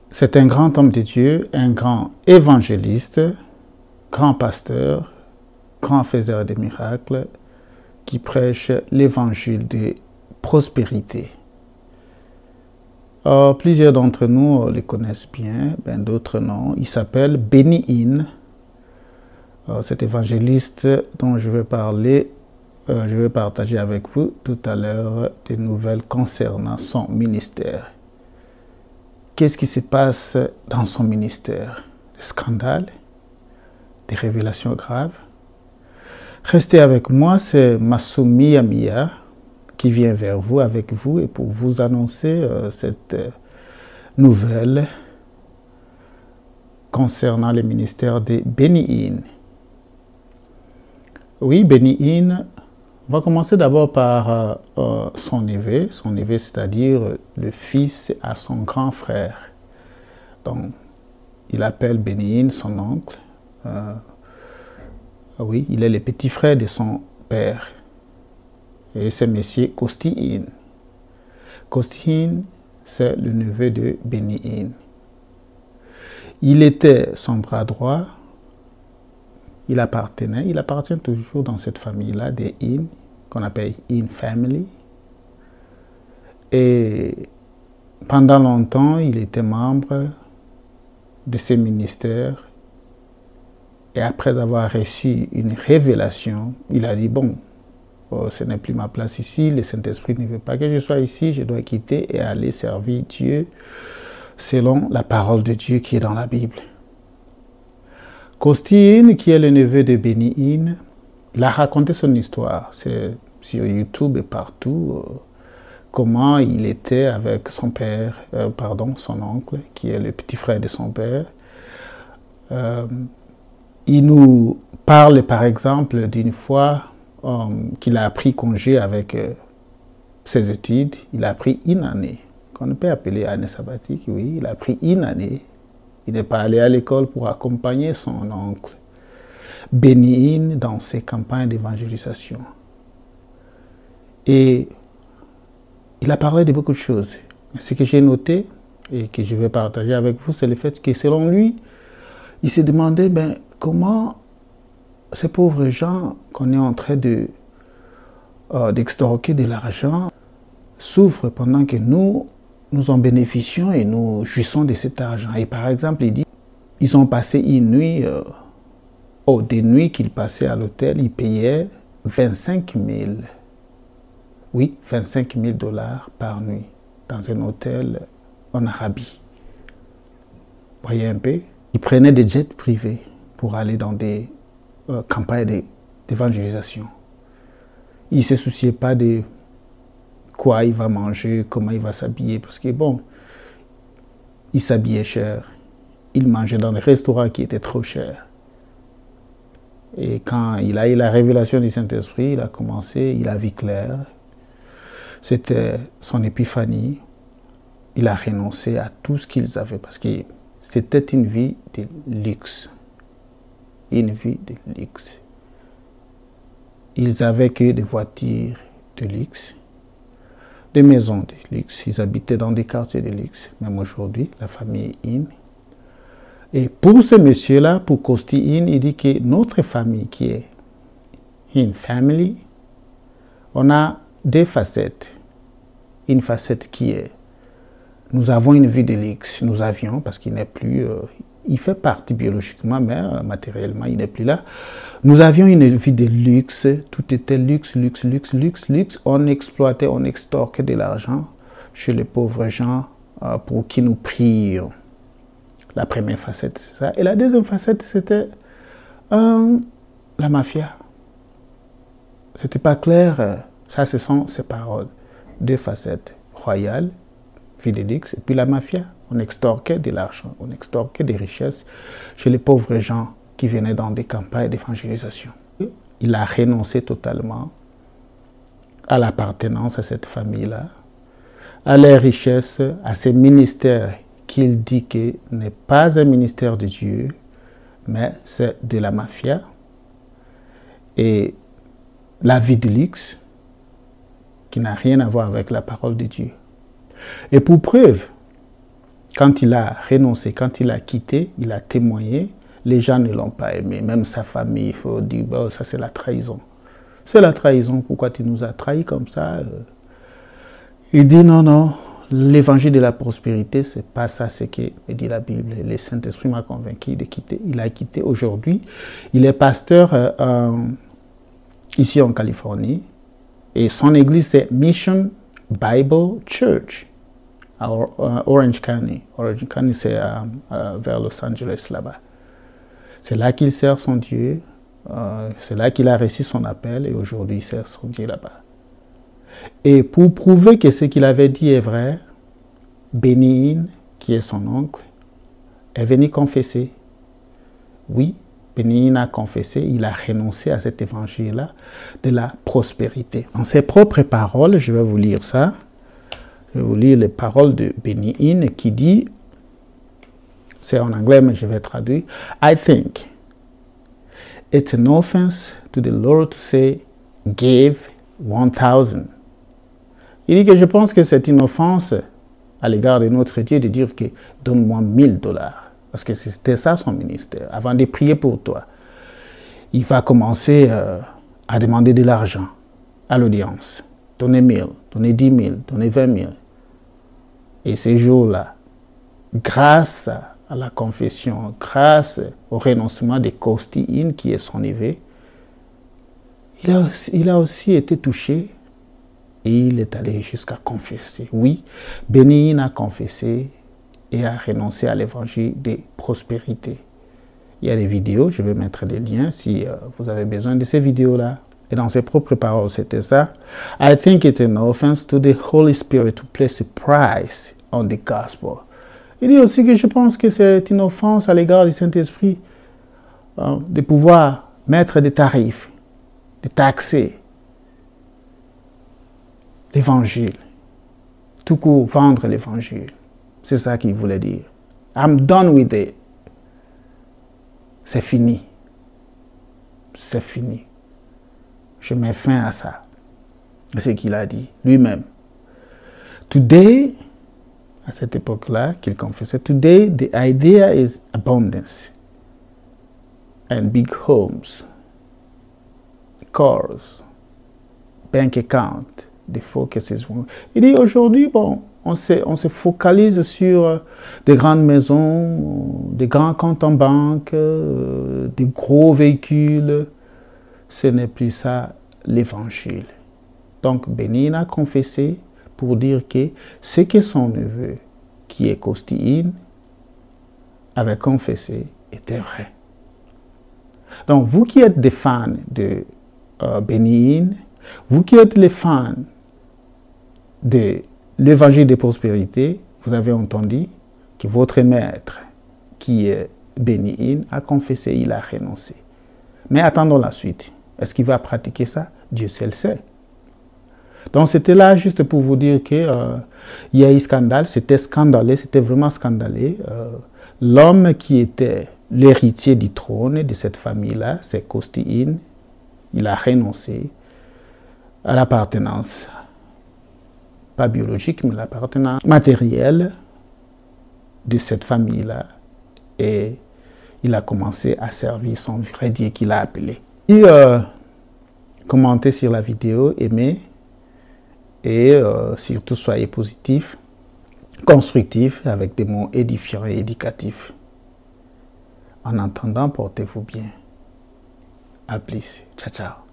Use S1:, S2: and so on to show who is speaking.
S1: C'est un grand homme de Dieu, un grand évangéliste, grand pasteur, grand faiseur de miracles, qui prêche l'évangile de prospérité. Plusieurs d'entre nous le connaissent bien, d'autres non. Il s'appelle Benny Hinn. Cet évangéliste dont je vais parler, je vais partager avec vous tout à l'heure des nouvelles concernant son ministère. Qu'est-ce qui se passe dans son ministère? Des scandales? Des révélations graves? Restez avec moi, c'est Masumi Amiya qui vient vers vous, avec vous, et pour vous annoncer cette nouvelle concernant le ministère de Benny Hinn. Oui, Benny Hinn, on va commencer d'abord par son neveu, c'est-à-dire le fils à son grand frère. Donc, il appelle Benny Hinn son oncle. Oui, il est le petit frère de son père. Et c'est M. Costi Hinn. Costi Hinn, c'est le neveu de Benny Hinn. Il était son bras droit. Il appartient toujours dans cette famille-là des Hinn, qu'on appelle Hinn Family. Et pendant longtemps, il était membre de ce ministère. Et après avoir reçu une révélation, il a dit, bon, ce n'est plus ma place ici, le Saint-Esprit ne veut pas que je sois ici, je dois quitter et aller servir Dieu selon la parole de Dieu qui est dans la Bible. Costi Hinn, qui est le neveu de Benny Hinn, il a raconté son histoire. C'est sur YouTube et partout, comment il était avec son père, son oncle, qui est le petit frère de son père. Il nous parle par exemple d'une fois qu'il a pris congé avec ses études. Il a pris une année, qu'on peut appeler année sabbatique, oui, il a pris une année. Il n'est pas allé à l'école pour accompagner son oncle Benny Hinn dans ses campagnes d'évangélisation. Et il a parlé de beaucoup de choses. Ce que j'ai noté et que je vais partager avec vous, c'est le fait que selon lui, il s'est demandé comment ces pauvres gens qu'on est en train d'extorquer de l'argent souffrent pendant que nous en bénéficions et nous jouissons de cet argent. Et par exemple, il dit, ils ont passé une nuit, des nuits qu'ils passaient à l'hôtel, ils payaient 25 000. Oui, 25 000 $ par nuit dans un hôtel en Arabie. Voyez un peu, ils prenaient des jets privés pour aller dans des campagnes d'évangélisation. Ils ne se souciaient pas de quoi il va manger, comment il va s'habiller, parce que bon, il s'habillait cher. Il mangeait dans les restaurants qui étaient trop chers. Et quand il a eu la révélation du Saint-Esprit, il a vu clair. C'était son épiphanie. Il a renoncé à tout ce qu'ils avaient, parce que c'était une vie de luxe. Une vie de luxe. Ils avaient que des voitures de luxe, des maisons de luxe. Ils habitaient dans des quartiers de luxe. Même aujourd'hui, la famille Hinn. Et pour ce monsieur-là, pour Costi Hinn, il dit que notre famille, qui est Hinn Family, on a deux facettes. Une facette qui est, nous avons une vie de luxe. Nous avions, parce qu'il n'est plus, il fait partie biologiquement, mais matériellement, il n'est plus là. Nous avions une vie de luxe. Tout était luxe, luxe, luxe, luxe, luxe. On exploitait, on extorquait de l'argent chez les pauvres gens pour qui nous prions. La première facette, c'est ça. Et la deuxième facette, c'était la mafia. C'était pas clair. Ça, ce sont ces paroles. Deux facettes. Royale, vie de luxe, et puis la mafia. On extorquait de l'argent, on extorquait des richesses chez les pauvres gens qui venaient dans des campagnes d'évangélisation. Il a renoncé totalement à l'appartenance à cette famille-là, à leurs richesses, à ces ministères qu'il dit que n'est pas un ministère de Dieu, mais c'est de la mafia. Et la vie de luxe, qui n'a rien à voir avec la parole de Dieu. Et pour preuve, quand il a renoncé, quand il a quitté, il a témoigné, les gens ne l'ont pas aimé, même sa famille, il faut dire, bon, ça c'est la trahison. C'est la trahison, pourquoi tu nous as trahis comme ça? Il dit non, non, l'évangile de la prospérité, c'est pas ça, c'est que dit la Bible. Le Saint-Esprit m'a convaincu de quitter. Il a quitté aujourd'hui. Il est pasteur ici en Californie et son église c'est Mission Bible Church à Orange County. Orange County, c'est vers Los Angeles là-bas. C'est là qu'il sert son Dieu. C'est là qu'il a reçu son appel et aujourd'hui il sert son Dieu là-bas. Et pour prouver que ce qu'il avait dit est vrai, Benny Hinn, qui est son oncle, est venu confesser. Oui, Benny Hinn a confessé, il a renoncé à cet évangile-là de la prospérité. En ses propres paroles, je vais vous lire ça. Je vais vous lire les paroles de Benny Hinn qui dit, c'est en anglais mais je vais traduire, I think it's an offense to the Lord to say, give 1,000. Il dit que je pense que c'est une offense à l'égard de notre Dieu de dire que donne-moi 1 000 $. Parce que c'était ça son ministère. Avant de prier pour toi, il va commencer à demander de l'argent à l'audience. Donnez 1 000, donnez 10 000, donnez 20 000. Et ces jours-là, grâce à la confession, grâce au renoncement de Costi Hinn, qui est son évêque, il a aussi été touché. Et il est allé jusqu'à confesser. Oui, Benny Hinn a confessé et a renoncé à l'évangile de prospérité. Il y a des vidéos, je vais mettre des liens si vous avez besoin de ces vidéos-là. Et dans ses propres paroles, c'était ça. I think it's an offense to the Holy Spirit to place a price on the gospel. Il dit aussi que je pense que c'est une offense à l'égard du Saint-Esprit de pouvoir mettre des tarifs, de taxer l'évangile, tout court, vendre l'évangile. C'est ça qu'il voulait dire. I'm done with it. C'est fini. C'est fini. Je mets fin à ça. C'est ce qu'il a dit lui-même. Today, à cette époque-là, qu'il confessait, today the idea is abundance and big homes, cars, bank account. Il dit aujourd'hui, bon, on se focalise sur des grandes maisons, des grands comptes en banque, des gros véhicules. Ce n'est plus ça l'évangile. Donc Benny Hinn a confessé pour dire que ce que son neveu, qui est Costi Hinn, avait confessé était vrai. Donc vous qui êtes des fans de Benny Hinn, vous qui êtes les fans de l'évangile de prospérité, vous avez entendu que votre maître, qui est Benny Hinn, a confessé, il a renoncé. Mais attendons la suite. Est-ce qu'il va pratiquer ça? Dieu seul sait. Donc c'était là juste pour vous dire qu'il y a eu scandale, c'était scandaleux, c'était vraiment scandaleux. L'homme qui était l'héritier du trône de cette famille-là, c'est Costi Hinn, il a renoncé à l'appartenance, pas biologique, mais l'appartenance matérielle de cette famille-là. Et il a commencé à servir son vrai Dieu qu'il a appelé. Et commentez sur la vidéo, aimez, et surtout soyez positifs, constructifs, avec des mots édifiants et éducatifs. En attendant, portez-vous bien. À plus. Ciao, ciao.